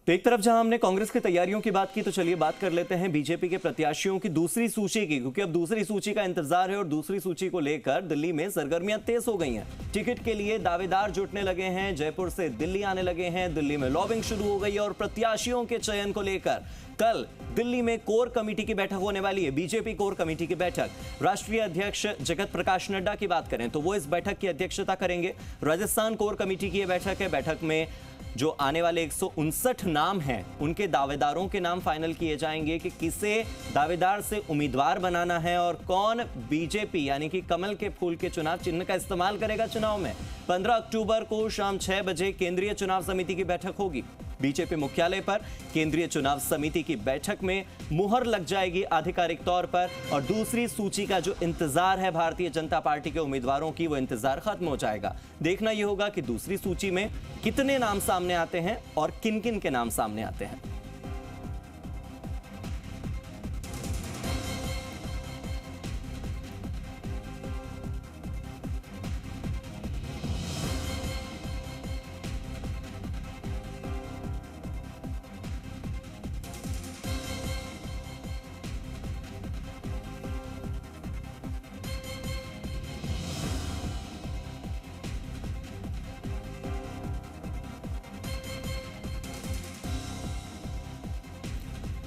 तो एक तरफ जहां हमने कांग्रेस की तैयारियों की बात की, तो चलिए बात कर लेते हैं बीजेपी के प्रत्याशियों की दूसरी सूची की, क्योंकि अब दूसरी सूची का इंतजार है और दूसरी सूची को लेकर दिल्ली में सरगर्मियां तेज हो गई हैं। टिकट के लिए दावेदार जुटने लगे हैं, जयपुर से दिल्ली आने लगे हैं, दिल्ली में लॉबिंग शुरू हो गई है और प्रत्याशियों के चयन को लेकर कल दिल्ली में कोर कमेटी की बैठक होने वाली है। बीजेपी कोर कमेटी की बैठक, राष्ट्रीय अध्यक्ष जगत प्रकाश नड्डा की बात करें तो वो इस बैठक की अध्यक्षता करेंगे। राजस्थान कोर कमेटी की यह बैठक है। बैठक में जो आने वाले 159 नाम हैं, उनके दावेदारों के नाम फाइनल किए जाएंगे कि किसे दावेदार से उम्मीदवार बनाना है और कौन बीजेपी यानी कि कमल के फूल के चुनाव चिन्ह का इस्तेमाल करेगा चुनाव में। 15 अक्टूबर को शाम 6 बजे केंद्रीय चुनाव समिति की बैठक होगी। बीजेपी मुख्यालय पर केंद्रीय चुनाव समिति की बैठक में मुहर लग जाएगी आधिकारिक तौर पर, और दूसरी सूची का जो इंतजार है भारतीय जनता पार्टी के उम्मीदवारों की, वो इंतजार खत्म हो जाएगा। देखना यह होगा कि दूसरी सूची में कितने नाम सामने आते हैं और किन किन के नाम सामने आते हैं।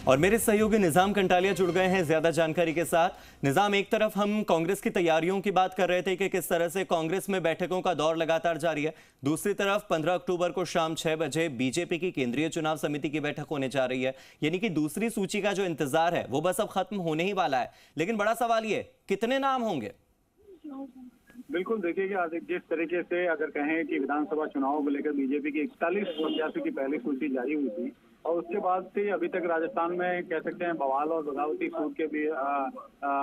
और मेरे सहयोगी निजाम कंटालिया जुड़ गए हैं ज्यादा जानकारी के साथ। निजाम, एक तरफ हम कांग्रेस की तैयारियों की बात कर रहे थे कि किस तरह से कांग्रेस में बैठकों का दौर लगातार जारी है, दूसरी तरफ 15 अक्टूबर को शाम 6 बजे बीजेपी की केंद्रीय चुनाव समिति की बैठक होने जा रही है, यानी कि दूसरी सूची का जो इंतजार है वो बस अब खत्म होने ही वाला है। लेकिन बड़ा सवाल ये, कितने नाम होंगे? बिल्कुल, देखिए कि जिस तरीके से अगर कहें कि विधानसभा चुनाव को लेकर बीजेपी की 41 प्रत्याशियों की पहली सूची जारी हुई थी और उसके बाद से अभी तक राजस्थान में कह सकते हैं बवाल और बगावती सूट के भी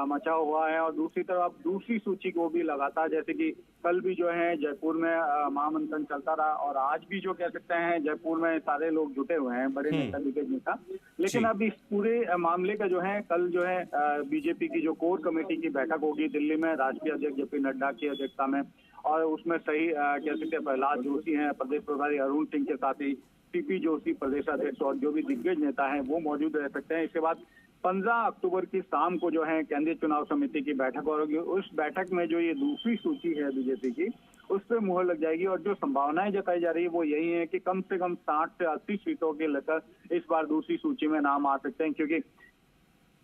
मचा हुआ है। और दूसरी तरफ अब दूसरी सूची को भी लगातार, जैसे कि कल भी जो है जयपुर में महामंथन चलता रहा और आज भी जो कह सकते हैं जयपुर में सारे लोग जुटे हुए हैं, बड़े नेता दिग्गज नेता। लेकिन अब इस पूरे मामले का जो है कल जो है बीजेपी की जो कोर कमेटी की बैठक होगी दिल्ली में राष्ट्रीय अध्यक्ष जेपी नड्डा की अध्यक्षता में, और उसमें सही कह सकते हैं प्रहलाद जोशी हैं, प्रदेश प्रभारी अरुण सिंह के साथ ही सीपी जोशी प्रदेश अध्यक्ष और जो भी दिग्गज नेता हैं वो मौजूद रह सकते हैं। इसके बाद 15 अक्टूबर की शाम को जो है केंद्रीय चुनाव समिति की बैठक होगी। उस बैठक में जो ये दूसरी सूची है बीजेपी की, उस पर मुहर लग जाएगी और जो संभावनाएं जताई जा रही है वो यही है कि कम से कम 60 से 80 सीटों के लेकर इस बार दूसरी सूची में नाम आ सकते हैं, क्योंकि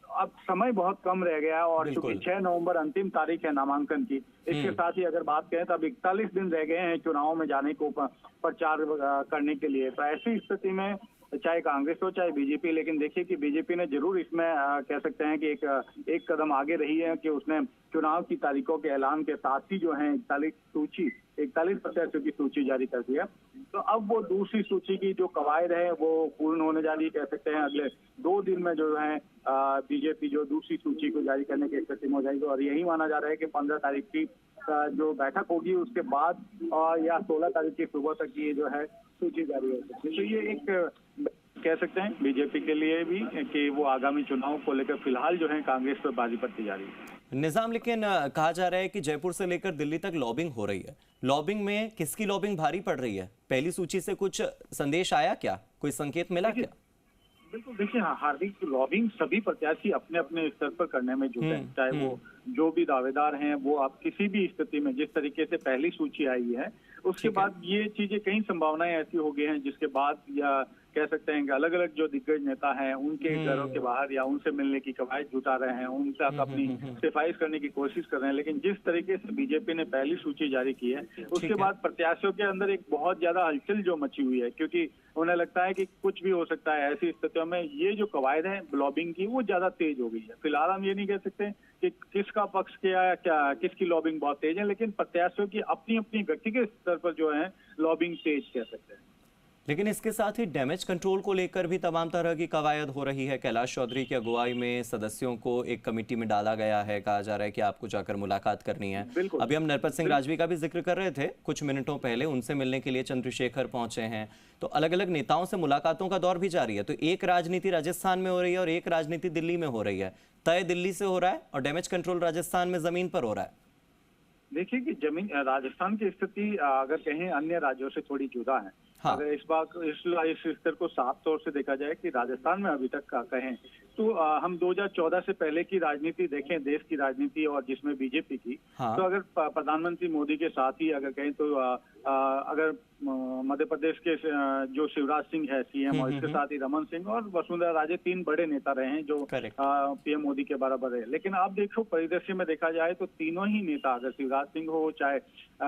अब समय बहुत कम रह गया है और चूंकि 6 नवंबर अंतिम तारीख है नामांकन की। इसके साथ ही अगर बात करें तो अब 41 दिन रह गए हैं चुनाव में जाने को प्रचार करने के लिए। तो ऐसी स्थिति में चाहे कांग्रेस हो चाहे बीजेपी, लेकिन देखिए कि बीजेपी ने जरूर इसमें कह सकते हैं कि एक कदम आगे रही है कि उसने चुनाव की तारीखों के ऐलान के साथ ही जो है 41 प्रत्याशियों की सूची जारी कर दी है। तो अब वो दूसरी सूची की जो कवायद है वो पूर्ण होने जा रही है। कह सकते हैं अगले 2 दिन में जो है बीजेपी जो दूसरी सूची को जारी करने की स्थिति में हो जाएगी और यही माना जा रहा है कि 15 तारीख की जो बैठक होगी उसके बाद या 16 तारीख की सुबह तक ये जो है सूची जारी हो सकती है। तो ये एक कह सकते हैं बीजेपी के लिए भी कि वो आगामी चुनाव को लेकर फिलहाल जो है कांग्रेस पर बाजी पड़ती जा रही है। निजाम, लेकिन कहा जा रहा है कि जयपुर से लेकर दिल्ली तक लॉबिंग हो रही है। लॉबिंग में किसकी लॉबिंग भारी पड़ रही है? पहली सूची से कुछ संदेश आया क्या, कोई संकेत मिला क्या? बिल्कुल, देखिए हार्दिक, लॉबिंग सभी प्रत्याशी अपने अपने स्तर पर करने में जुटे हैं, चाहे वो जो भी दावेदार हैं वो आप किसी भी स्थिति में, जिस तरीके से पहली सूची आई है उसके बाद ये चीजें कई संभावनाएं ऐसी हो गई हैं जिसके बाद या कह सकते हैं कि अलग अलग जो दिग्गज नेता हैं उनके घरों के बाहर या उनसे मिलने की कवायद जुटा रहे हैं, उन तक अपनी सिफारिश करने की कोशिश कर रहे हैं। लेकिन जिस तरीके से बीजेपी ने पहली सूची जारी की है उसके बाद प्रत्याशियों के अंदर एक बहुत ज्यादा हलचल जो मची हुई है, क्योंकि उन्हें लगता है कि कुछ भी हो सकता है। ऐसी स्थितियों में ये जो कवायद है लॉबिंग की वो ज्यादा तेज हो गई है। फिलहाल हम ये नहीं कह सकते कि किसका पक्ष किया है, क्या किसकी लॉबिंग बहुत तेज है, लेकिन प्रत्याशियों की अपनी अपनी व्यक्तिगत स्तर पर जो है लॉबिंग तेज कह सकते हैं। लेकिन इसके साथ ही डैमेज कंट्रोल को लेकर भी तमाम तरह की कवायद हो रही है। कैलाश चौधरी की अगुवाई में सदस्यों को एक कमेटी में डाला गया है, कहा जा रहा है कि आपको जाकर मुलाकात करनी है। अभी हम नरपत सिंह राजवी का भी जिक्र कर रहे थे कुछ मिनटों पहले, उनसे मिलने के लिए चंद्रशेखर पहुंचे हैं। तो अलग अलग नेताओं से मुलाकातों का दौर भी जारी है। तो एक राजनीति राजस्थान में हो रही है और एक राजनीति दिल्ली में हो रही है। तय दिल्ली से हो रहा है और डैमेज कंट्रोल राजस्थान में जमीन पर हो रहा है। देखिए कि जमीन राजस्थान की स्थिति अगर कहें अन्य राज्यों से थोड़ी जुदा है। हाँ। अगर इस बात इस स्तर को साफ तौर से देखा जाए कि राजस्थान में अभी तक का कहें तो हम 2014 से पहले की राजनीति देखें, देश की राजनीति, और जिसमें बीजेपी की, हाँ। तो अगर प्रधानमंत्री मोदी के साथ ही अगर कहें तो अगर मध्य प्रदेश के जो शिवराज सिंह है सीएम, और इसके साथ ही रमन सिंह और वसुंधरा राजे 3 बड़े नेता रहे हैं जो पीएम मोदी के बराबर है। लेकिन अब देखो परिदृश्य में देखा जाए तो तीनों ही नेता, अगर शिवराज सिंह हो चाहे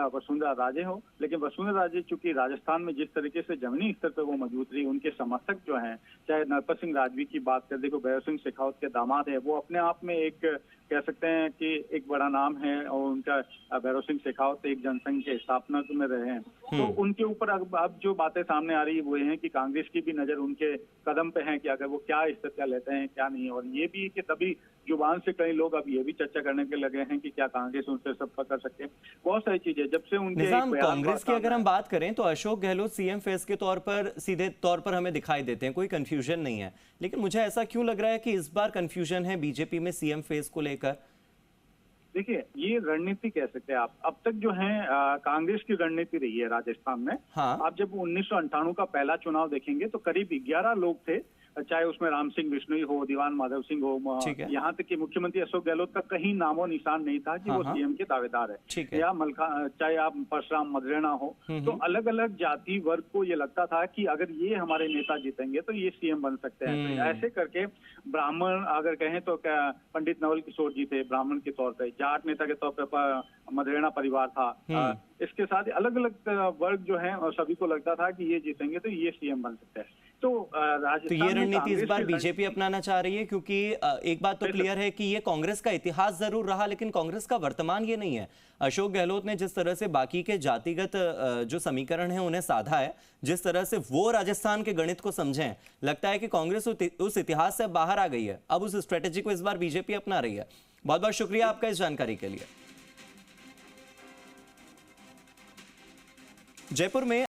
वसुंधरा राजे हो, लेकिन वसुंधरा राजे चूंकि राजस्थान में जिस तरीके से जमीनी स्तर पर वो मौजूद रही, उनके समर्थक जो हैं, चाहे नरपत सिंह राजवी की बात कर, देखो भैरव सिंह शेखावत के दामाद है, वो अपने आप में एक कह सकते हैं कि एक बड़ा नाम है, और उनका भैरव सिंह शेखावत एक जनसंघ के स्थापना में रहे हैं। तो उनके ऊपर अब जो बातें सामने आ रही है वो ये है कि कांग्रेस की भी नजर उनके कदम पे है कि अगर वो क्या स्थितियां लेते हैं क्या नहीं, और ये भी कि तभी जुबान से कई लोग अब ये भी चर्चा करने के लगे हैं कि क्या कांग्रेस उनसे सब कर सकते हैं। बहुत सारी चीजें जब से उनके कांग्रेस की अगर हम बात करें तो अशोक गहलोत सीएम फेस के तौर पर सीधे तौर पर हमें दिखाई देते हैं, कोई कंफ्यूजन नहीं है। लेकिन मुझे ऐसा क्यों लग रहा है कि इस बार कंफ्यूजन है बीजेपी में सीएम फेस को लेकर? देखिए, ये रणनीति कह सकते हैं आप। अब तक जो है कांग्रेस की रणनीति रही है राजस्थान में। हाँ। आप जब 1998 का पहला चुनाव देखेंगे तो करीब 11 लोग थे, चाहे उसमें राम सिंह बिश्नोई हो, दीवान माधव सिंह हो, यहाँ तक कि मुख्यमंत्री अशोक गहलोत का कहीं नामो निशान नहीं था कि वो सीएम के दावेदार है, या चाहे आप परशुराम मदरेना हो। तो अलग अलग जाति वर्ग को ये लगता था कि अगर ये हमारे नेता जीतेंगे तो ये सीएम बन सकते हैं। तो ऐसे करके ब्राह्मण अगर कहें तो पंडित नवल किशोर जी थे ब्राह्मण के तौर पर, जाट नेता के तौर पर मदरेना परिवार था। इसके साथ अलग अलग वर्ग जो है सभी को लगता था कि ये जीतेंगे तो ये सीएम बन सकते हैं। तो ये रणनीति इस बार बीजेपी अपनाना चाह रही है, क्योंकि एक बात तो क्लियर है कि ये कांग्रेस का इतिहास जरूर रहा लेकिन कांग्रेस का वर्तमान ये नहीं है। अशोक गहलोत ने जिस तरह से बाकी के जातिगत जो समीकरण है उन्हें साधा है, जिस तरह से वो राजस्थान के गणित को समझें, लगता है कि कांग्रेस उस इतिहास से बाहर आ गई है। अब उस स्ट्रेटेजी को इस बार बीजेपी अपना रही है। बहुत बहुत शुक्रिया आपका इस जानकारी के लिए। जयपुर में